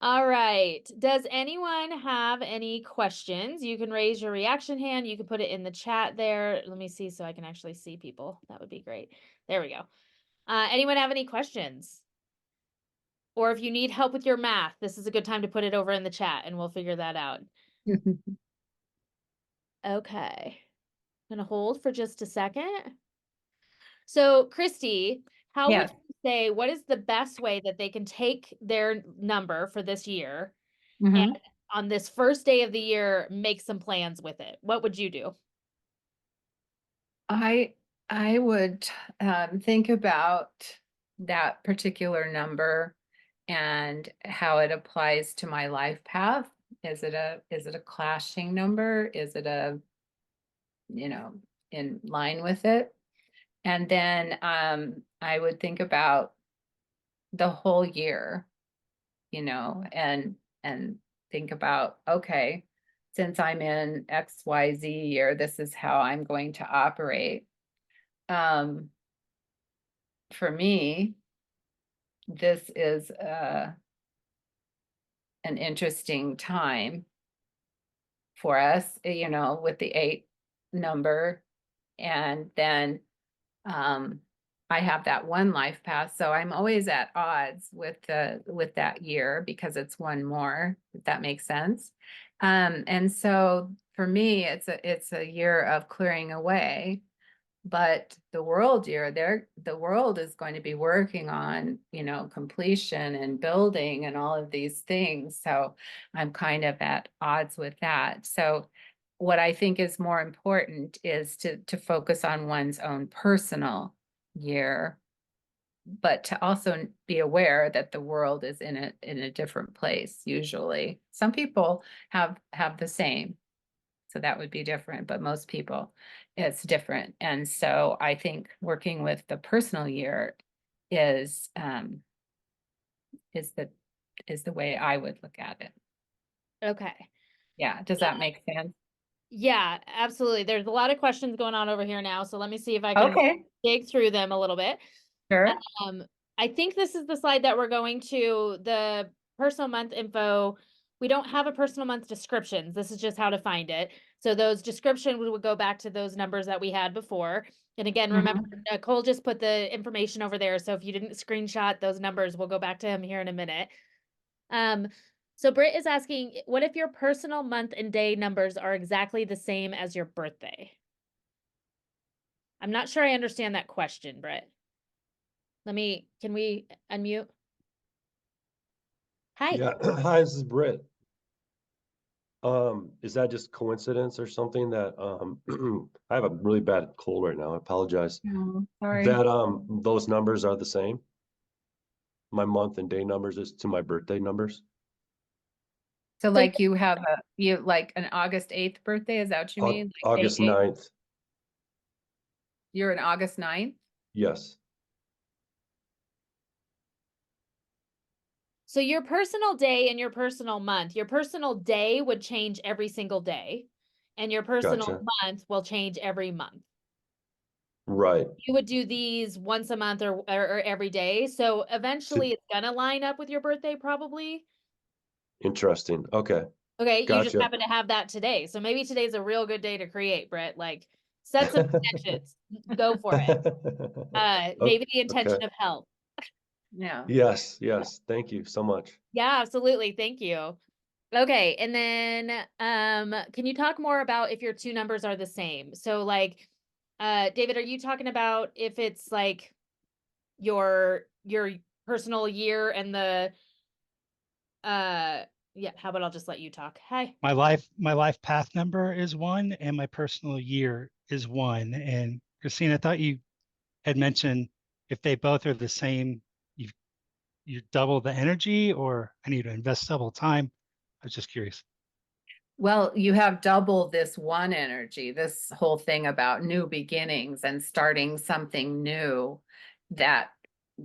[SPEAKER 1] All right. Does anyone have any questions? You can raise your reaction hand. You can put it in the chat there. Let me see so I can actually see people. That would be great. There we go. Anyone have any questions? Or if you need help with your math, this is a good time to put it over in the chat and we'll figure that out. Okay. I'm gonna hold for just a second. So, Christy, how would
[SPEAKER 2] Yes.
[SPEAKER 1] you say what is the best way that they can take their number for this year and
[SPEAKER 2] Hmm.
[SPEAKER 1] on this first day of the year make some plans with it? What would you do?
[SPEAKER 2] I I would think about that particular number and how it applies to my life path. Is it a clashing number? Is it a, you know, in line with it? And then I would think about the whole year, and think about, okay, since I'm in XYZ year, this is how I'm going to operate. Um, for me, this is an interesting time for us, with the eight number. And then um, I have that one life path, so I'm always at odds with that year because it's one more, if that makes sense. And so for me, it's a year of clearing away. But the world year, the world is going to be working on, completion and building and all of these things. So I'm kind of at odds with that. So what I think is more important is to focus on one's own personal year, but to also be aware that the world is in a different place usually. Some people have the same, so that would be different, but most people, it's different. And so I think working with the personal year is is the is the way I would look at it.
[SPEAKER 1] Okay.
[SPEAKER 2] Yeah. Does that make sense?
[SPEAKER 1] Yeah, absolutely. There's a lot of questions going on over here now, so let me see if I can
[SPEAKER 2] Okay.
[SPEAKER 1] dig through them a little bit.
[SPEAKER 2] Sure.
[SPEAKER 1] I think this is the slide that we're going to, the personal month info. We don't have a personal month descriptions. This is just how to find it. So those descriptions would go back to those numbers that we had before. And again, remember, Cole just put the information over there. So if you didn't screenshot those numbers, we'll go back to him here in a minute. So Britt is asking, what if your personal month and day numbers are exactly the same as your birthday? I'm not sure I understand that question, Britt. Can we unmute? Hi.
[SPEAKER 3] Yeah, hi, this is Britt. Is that just coincidence or something that I have a really bad cold right now. I apologize.
[SPEAKER 2] Oh, sorry.
[SPEAKER 3] That those numbers are the same. My month and day numbers is to my birthday numbers.
[SPEAKER 2] So
[SPEAKER 1] So
[SPEAKER 2] like you like an August 8th birthday, is that what you mean? Like
[SPEAKER 3] August
[SPEAKER 2] 8/8?
[SPEAKER 3] 9th.
[SPEAKER 2] You're an August 9th?
[SPEAKER 3] Yes.
[SPEAKER 1] So your personal day and your personal month, your personal day would change every single day, and your personal
[SPEAKER 3] Gotcha.
[SPEAKER 1] month will change every month.
[SPEAKER 3] Right.
[SPEAKER 1] You would do these once a month or every day. So
[SPEAKER 3] To,
[SPEAKER 1] eventually it's gonna line up with your birthday, probably.
[SPEAKER 3] interesting. Okay.
[SPEAKER 1] Okay, you just
[SPEAKER 3] Gotcha.
[SPEAKER 1] happen to have that today. So maybe today's a real good day to create, Brett. Like set some intentions. Go for it. Maybe the
[SPEAKER 3] Okay.
[SPEAKER 1] intention of health.
[SPEAKER 2] Yeah.
[SPEAKER 3] Yes, yes. Thank you so much.
[SPEAKER 1] Yeah, absolutely. Thank you. Okay, and then can you talk more about if your two numbers are the same? So like David, are you talking about if it's like your personal year and the yeah, how about I'll just let you talk. Hi.
[SPEAKER 4] My life path number is 1 and my personal year is 1. And Christine, I thought you had mentioned if they both are the same, you double the energy, or I need to invest double time. I was just curious.
[SPEAKER 2] Well, you have double this one energy, this whole thing about new beginnings and starting something new. That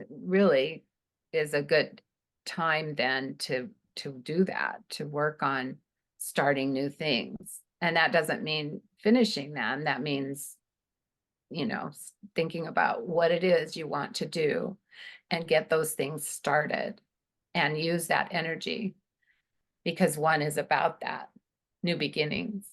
[SPEAKER 2] really is a good time then to do that, to work on starting new things. And that doesn't mean finishing them. That means, thinking about what it is you want to do and get those things started and use that energy, because one is about that, new beginnings.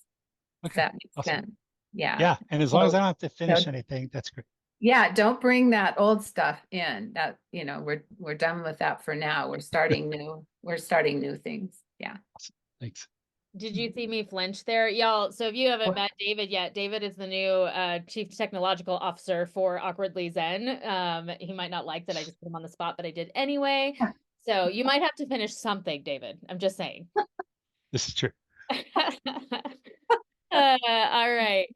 [SPEAKER 2] Does
[SPEAKER 4] Okay,
[SPEAKER 2] that make
[SPEAKER 4] awesome.
[SPEAKER 2] sense? Yeah.
[SPEAKER 4] Yeah, and as long as I don't have to finish
[SPEAKER 2] So,
[SPEAKER 4] anything, that's great.
[SPEAKER 2] yeah, don't bring that old stuff in. That, we're done with that for now. We're starting new things. Yeah.
[SPEAKER 4] Awesome. Thanks.
[SPEAKER 1] Did you see me flinch there? Y'all, so if you haven't met David yet, David is the new Chief Technological Officer for Awkwardly Zen. He might not like that I just put him on the spot, but I did anyway. So you might have to finish something, David. I'm just saying.
[SPEAKER 4] This is true.
[SPEAKER 1] All right.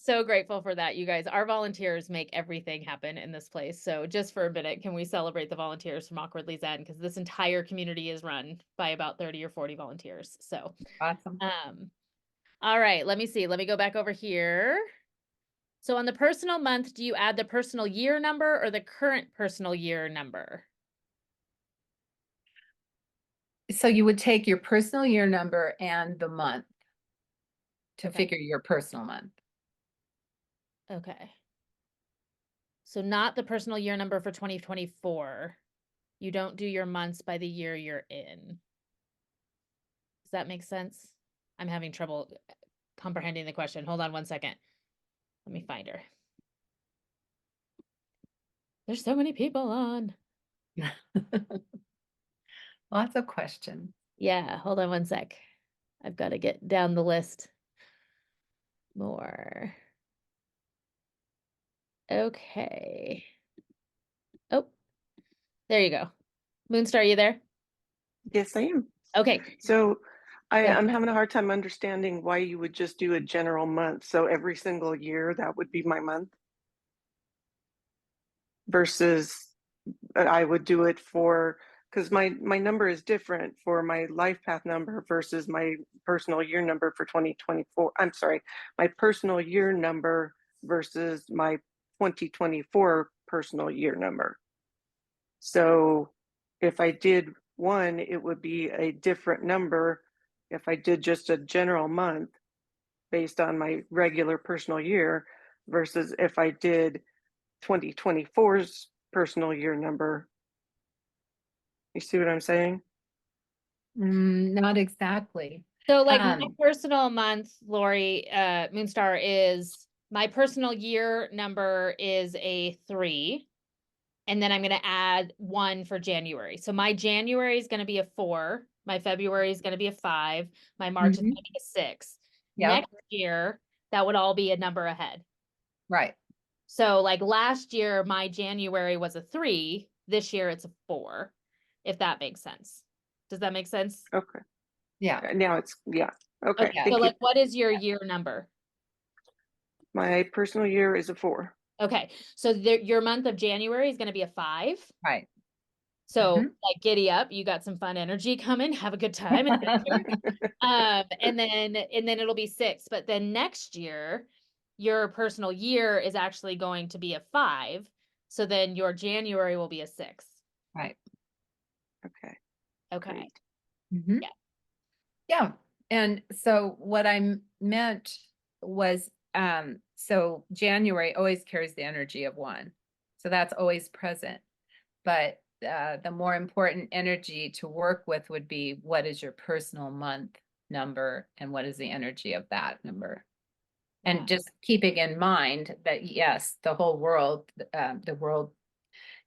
[SPEAKER 1] So grateful for that, you guys. Our volunteers make everything happen in this place. So just for a minute, can we celebrate the volunteers from Awkwardly Zen? Because this entire community is run by about 30 or 40 volunteers. So
[SPEAKER 2] Awesome.
[SPEAKER 1] all right, let me see. Let me go back over here. So on the personal month, do you add the personal year number or the current personal year number?
[SPEAKER 2] So you would take your personal year number and the month to figure your personal month.
[SPEAKER 1] Okay. So not the personal year number for 2024. You don't do your months by the year you're in. Does that make sense? I'm having trouble comprehending the question. Hold on one second. Let me find her. There's so many people on.
[SPEAKER 2] Lots of questions.
[SPEAKER 1] Yeah, hold on one sec. I've got to get down the list more. Okay. Oh, there you go. Moonstar, you there?
[SPEAKER 5] Yes, I am.
[SPEAKER 1] Okay.
[SPEAKER 5] So
[SPEAKER 1] Go
[SPEAKER 5] I'm
[SPEAKER 1] ahead.
[SPEAKER 5] having a hard time understanding why you would just do a general month. So every single year, that would be my month versus I would do it for, because my number is different for my life path number versus my personal year number for 2024. I'm sorry, my personal year number versus my 2024 personal year number. So if I did one, it would be a different number if I did just a general month based on my regular personal year versus if I did 2024's personal year number. You see what I'm saying?
[SPEAKER 2] Not exactly.
[SPEAKER 1] So like my
[SPEAKER 2] Um,
[SPEAKER 1] personal month, Lori, Moonstar, is my personal year number is a 3. And then I'm going to add 1 for January. So my January is going to be a 4. My February is going to be a 5. My March is
[SPEAKER 2] Mhm.
[SPEAKER 1] going to be a 6.
[SPEAKER 2] Yep.
[SPEAKER 1] Next year, that would all be a number ahead.
[SPEAKER 2] Right.
[SPEAKER 1] So like last year, my January was a 3. This year it's a 4, if that makes sense. Does that make sense?
[SPEAKER 5] Okay.
[SPEAKER 2] Yeah.
[SPEAKER 5] Now it's, yeah. Okay.
[SPEAKER 1] Okay. So
[SPEAKER 5] Thank you.
[SPEAKER 1] like, what is your year number?
[SPEAKER 5] My personal year is a 4.
[SPEAKER 1] Okay. So your month of January is going to be a 5.
[SPEAKER 2] Right.
[SPEAKER 1] So
[SPEAKER 2] Mhm.
[SPEAKER 1] like giddy up, you got some fun energy coming, have a good time. And then it'll be 6. But then next year, your personal year is actually going to be a 5. So then your January will be a 6.
[SPEAKER 2] Right.
[SPEAKER 5] Okay.
[SPEAKER 1] Okay.
[SPEAKER 5] Great.
[SPEAKER 2] Mhm.
[SPEAKER 1] Yeah.
[SPEAKER 2] Yeah. And so what I meant was, so January always carries the energy of 1. So that's always present. But the more important energy to work with would be, what is your personal month number and what is the energy of that number? And just keeping in mind that, yes, the world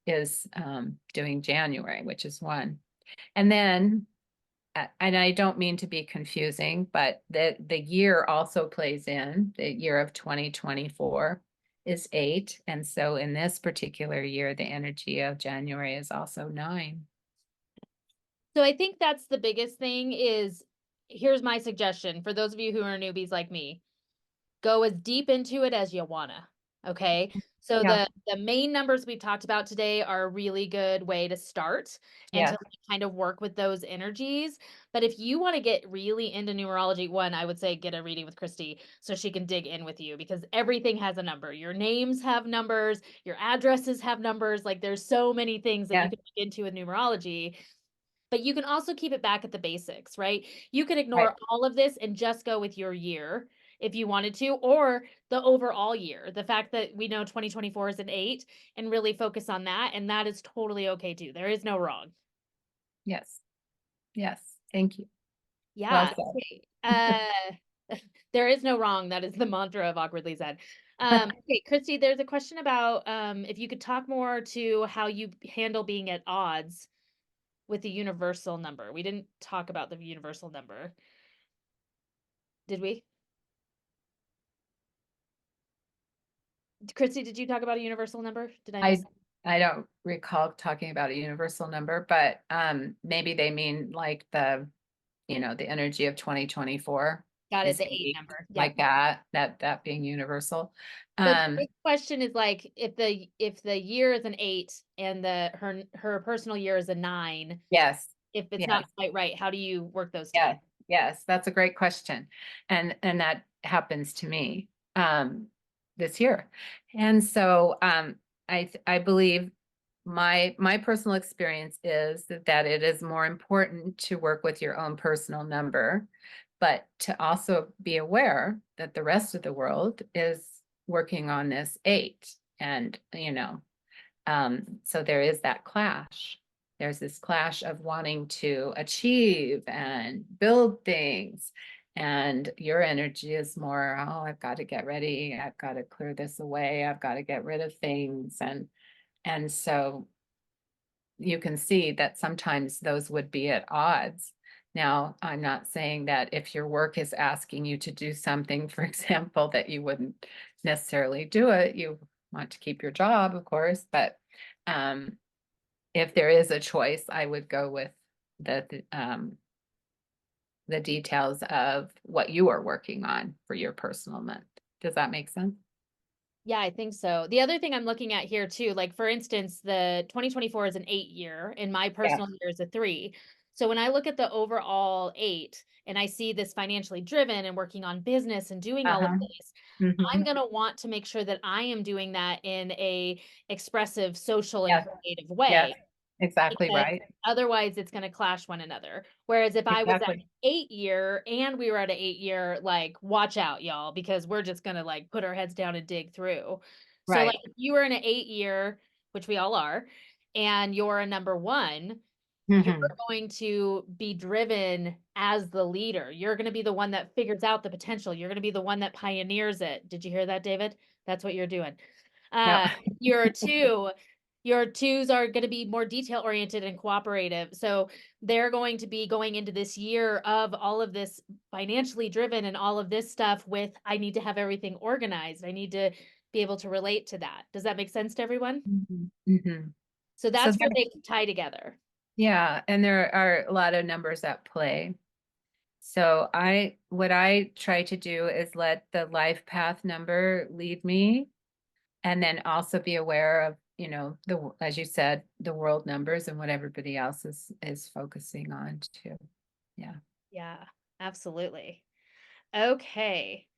[SPEAKER 2] is doing January, which is 1. And then, and I don't mean to be confusing, but the year also plays in. The year of 2024 is 8. And so in this particular year, the energy of January is also 9.
[SPEAKER 1] So I think that's the biggest thing is, here's my suggestion for those of you who are newbies like me. Go as deep into it as you wanna. Okay. So
[SPEAKER 2] Yeah.
[SPEAKER 1] the main numbers we've talked about today are a really good way to start and
[SPEAKER 2] Yes.
[SPEAKER 1] to kind of work with those energies. But if you want to get really into numerology, one, I would say get a reading with Christie so she can dig in with you, because everything has a number. Your names have numbers, your addresses have numbers. Like there's so many things that you
[SPEAKER 2] Yeah.
[SPEAKER 1] can dig into with numerology. But you can also keep it back at the basics, right? You can ignore
[SPEAKER 2] Right.
[SPEAKER 1] all of this and just go with your year if you wanted to, or the overall year. The fact that we know 2024 is an 8 and really focus on that. And that is totally okay too. There is no wrong.
[SPEAKER 2] Yes. Yes. Thank you.
[SPEAKER 1] Yeah.
[SPEAKER 2] Well
[SPEAKER 1] Okay. There is no wrong. That is the mantra of Awkwardly Zen. Okay, Christy, there's a question about if you could talk more to how you handle being at odds with the universal number. We didn't talk about the universal number. Did we? Christy, did you talk about a universal number? Did I miss?
[SPEAKER 2] I don't recall talking about a universal number, but maybe they mean like the energy of 2024
[SPEAKER 1] Got it,
[SPEAKER 2] is
[SPEAKER 1] the 8
[SPEAKER 2] maybe
[SPEAKER 1] number. Yeah.
[SPEAKER 2] like that being universal.
[SPEAKER 1] So the big question is like if the year is an 8 and her personal year is a 9,
[SPEAKER 2] Yes.
[SPEAKER 1] if it's
[SPEAKER 2] Yes.
[SPEAKER 1] not quite right, how do you work those
[SPEAKER 2] Yes.
[SPEAKER 1] together?
[SPEAKER 2] Yes, that's a great question. And that happens to me this year. And so I believe my personal experience is that it is more important to work with your own personal number, but to also be aware that the rest of the world is working on this 8. And so there is that clash. There's this clash of wanting to achieve and build things. And your energy is more, oh, I've got to get ready. I've got to clear this away. I've got to get rid of things. And And so you can see that sometimes those would be at odds. Now, I'm not saying that if your work is asking you to do something, for example, that you wouldn't necessarily do it. You want to keep your job, of course, but if there is a choice, I would go with the details of what you are working on for your personal month. Does that make sense?
[SPEAKER 1] Yeah, I think so. The other thing I'm looking at here too, like for instance, the 2024 is an 8 year and my personal year is a 3. So when I look at the overall 8 and I see this financially driven and working on business and doing all of
[SPEAKER 2] Uh-huh.
[SPEAKER 1] this, I'm
[SPEAKER 2] Mhm.
[SPEAKER 1] going to want to make sure that I am doing that in a expressive, social, and
[SPEAKER 2] Yes,
[SPEAKER 1] creative
[SPEAKER 2] yes,
[SPEAKER 1] way.
[SPEAKER 2] exactly
[SPEAKER 1] Because
[SPEAKER 2] right.
[SPEAKER 1] otherwise it's going to clash one another. Whereas if I was at
[SPEAKER 2] Exactly.
[SPEAKER 1] 8 year and we were at an 8 year, like watch out, y'all, because we're just going to like put our heads down and dig through. So like
[SPEAKER 2] Right.
[SPEAKER 1] if you were in an 8 year, which we all are, and you're a number 1, you're
[SPEAKER 2] Mhm.
[SPEAKER 1] going to be driven as the leader. You're going to be the one that figures out the potential. You're going to be the one that pioneers it. Did you hear that, David? That's what you're doing.
[SPEAKER 2] Yep.
[SPEAKER 1] Your 2, your 2s are going to be more detail oriented and cooperative. So they're going to be going into this year of all of this financially driven and all of this stuff with, I need to have everything organized. I need to be able to relate to that. Does that make sense to everyone?
[SPEAKER 2] Mhm. Mhm.
[SPEAKER 1] So
[SPEAKER 2] So
[SPEAKER 1] that's where
[SPEAKER 2] there,
[SPEAKER 1] they tie together.
[SPEAKER 2] yeah, and there are a lot of numbers at play. So what I try to do is let the life path number lead me, and then also be aware of, as you said, the world numbers and what everybody else is focusing on too. Yeah.
[SPEAKER 1] Yeah, absolutely. Okay.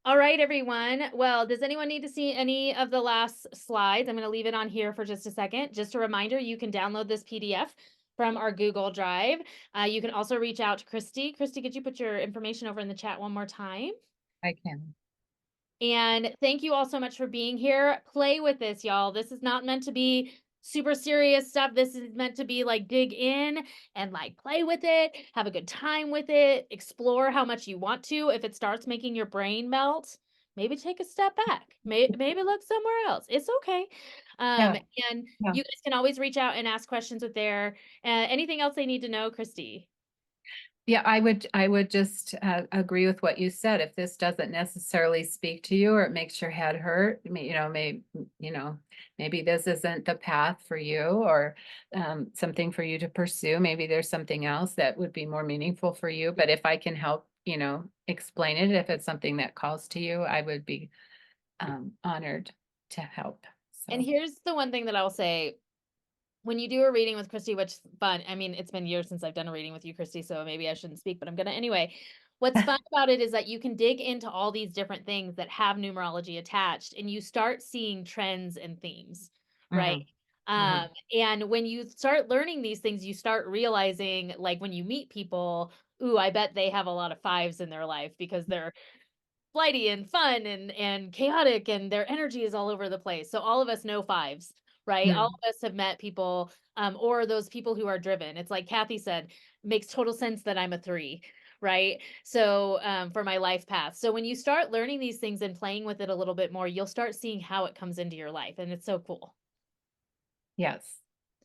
[SPEAKER 1] All right, everyone. Well, does anyone need to see any of the last slides? I'm going to leave it on here for just a second. Just a reminder, you can download this PDF from our Google Drive. You can also reach out to Christie. Christie, could you put your information over in the chat one more time?
[SPEAKER 2] I can.
[SPEAKER 1] And thank you all so much for being here. Play with this, y'all. This is not meant to be super serious stuff. This is meant to be like dig in and like play with it, have a good time with it, explore how much you want to. If it starts making your brain melt, maybe take a step back. Maybe look somewhere else. It's okay.
[SPEAKER 2] Yeah.
[SPEAKER 1] And
[SPEAKER 2] Yeah.
[SPEAKER 1] you guys can always reach out and ask questions with there. Anything else they need to know, Christy?
[SPEAKER 2] Yeah, I would just agree with what you said. If this doesn't necessarily speak to you or it makes your head hurt, maybe this isn't the path for you or something for you to pursue. Maybe there's something else that would be more meaningful for you. But if I can help, explain it, if it's something that calls to you, I would be honored to help.
[SPEAKER 1] And
[SPEAKER 2] So,
[SPEAKER 1] here's the one thing that I'll say. When you do a reading with Christy, which is fun, I mean, it's been years since I've done a reading with you, Christy, so maybe I shouldn't speak, but I'm gonna anyway. What's fun about it is that you can dig into all these different things that have numerology attached, and you start seeing trends and themes, right?
[SPEAKER 2] mhm, mhm,
[SPEAKER 1] And when you start learning these things, you start realizing, like when you meet people, ooh, I bet they have a lot of 5s in their life because they're flighty and fun and chaotic and their energy is all over the place. So all of us know 5s, right? All
[SPEAKER 2] mhm.
[SPEAKER 1] of us have met people or those people who are driven. It's like Kathy said, makes total sense that I'm a 3, right? So for my life path. So when you start learning these things and playing with it a little bit more, you'll start seeing how it comes into your life, and it's so cool.
[SPEAKER 2] Yes,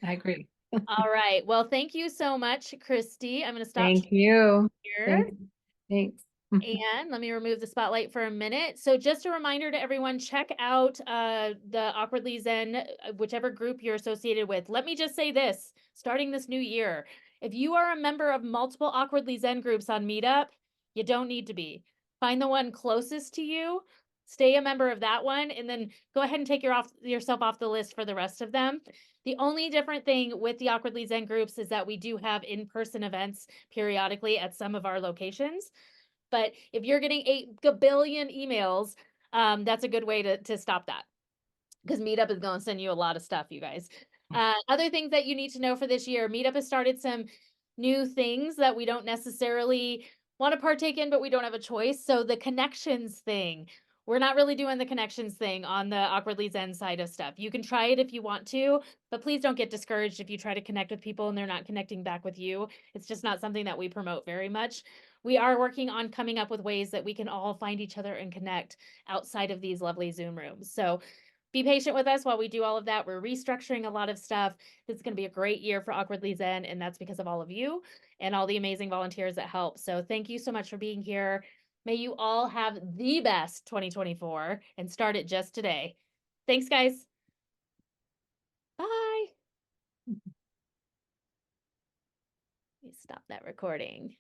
[SPEAKER 2] I agree.
[SPEAKER 1] All right. Well, thank you so much, Christy. I'm going to stop
[SPEAKER 2] Thank you.
[SPEAKER 1] here.
[SPEAKER 2] Thanks. Thanks.
[SPEAKER 1] And let me remove the spotlight for a minute. So just a reminder to everyone, check out the Awkwardly Zen, whichever group you're associated with. Let me just say this, starting this new year, if you are a member of multiple Awkwardly Zen groups on Meetup, you don't need to be. Find the one closest to you, stay a member of that one, and then go ahead and take yourself off the list for the rest of them. The only different thing with the Awkwardly Zen groups is that we do have in-person events periodically at some of our locations. But if you're getting 8 billion emails, that's a good way to stop that, because Meetup is going to send you a lot of stuff, you guys. Other things that you need to know for this year, Meetup has started some new things that we don't necessarily want to partake in, but we don't have a choice. So the connections thing, we're not really doing the connections thing on the Awkwardly Zen side of stuff. You can try it if you want to, but please don't get discouraged if you try to connect with people and they're not connecting back with you. It's just not something that we promote very much. We are working on coming up with ways that we can all find each other and connect outside of these lovely Zoom rooms. So be patient with us while we do all of that. We're restructuring a lot of stuff. This is going to be a great year for Awkwardly Zen, and that's because of all of you and all the amazing volunteers that help. So thank you so much for being here. May you all have the best 2024 and start it just today. Thanks, guys. Bye. Let me stop that recording.